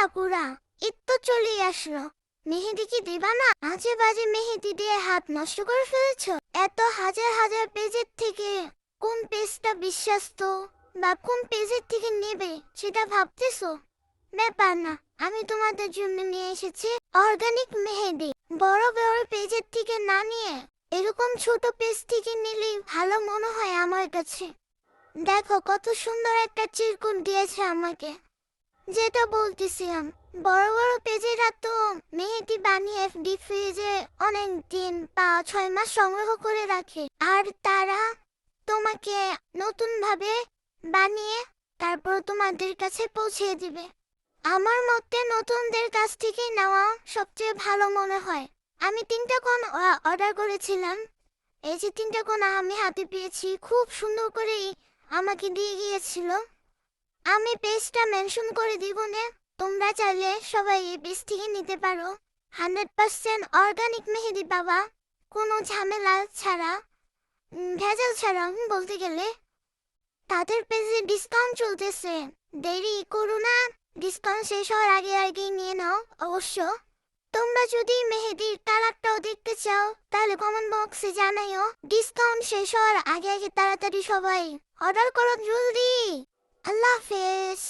আপুরা, ঈদ তো চলেই আসলো, মেহেদি কি দিবা না? আজে বাজে মেহেদি দিয়ে হাত নষ্ট করে ফেলেছো। এত হাজার হাজার পেজের থেকে কোন পেজটা বিশ্বস্ত বা কোন পেজের থেকে নেবে সেটা ভাবতেছো? ব্যাপার না, আমি তোমাদের জন্য নিয়ে এসেছি অর্গানিক মেহেদি। বড় বড় পেজের থেকে না নিয়ে এরকম ছোট পেজ থেকে নিলেই ভালো মনে হয় আমার কাছে। দেখো কত সুন্দর একটা চিরকুট দিয়েছে আমাকে। যেটা বলতেছিলাম, বড় বড় পেজেরা তো মেহেদি বানিয়ে ডিপ ফ্রিজে অনেক দিন বা 6 মাস সংগ্রহ করে রাখে, আর তারা তোমাকে নতুন ভাবে বানিয়ে তারপর তোমাদের কাছে পৌঁছে দিবে। আমার মতে নতুনদের কাছ থেকে নেওয়া সবচেয়ে ভালো মনে হয়। আমি 3টা কোণ অর্ডার করেছিলাম, এই যে 3টা কোণ আমি হাতে পেয়েছি, খুব সুন্দর করে আমাকে দিয়ে গিয়েছিল। আমি পেজটা মেনশন করে দিব নে, তোমরা চাইলে সবাই এই পেজ থেকে নিতে পারো। 100% অর্গানিক মেহেদি পাবা, কোনো ঝামেলা ছাড়া, ভেজাল ছাড়া বলতে গেলে। তাদের পেজে ডিসকাউন্ট চলতেছে, দেরি করো না, ডিসকাউন্ট শেষ হওয়ার আগে আগেই নিয়ে নাও অবশ্য। তোমরা যদি মেহেদির কালারটাও দেখতে চাও তাহলে কমেন্ট বক্সে জানাইও। ডিসকাউন্ট শেষ হওয়ার আগে আগে তাড়াতাড়ি সবাই অর্ডার করো জলদি। আল্লাহ হাফেজ।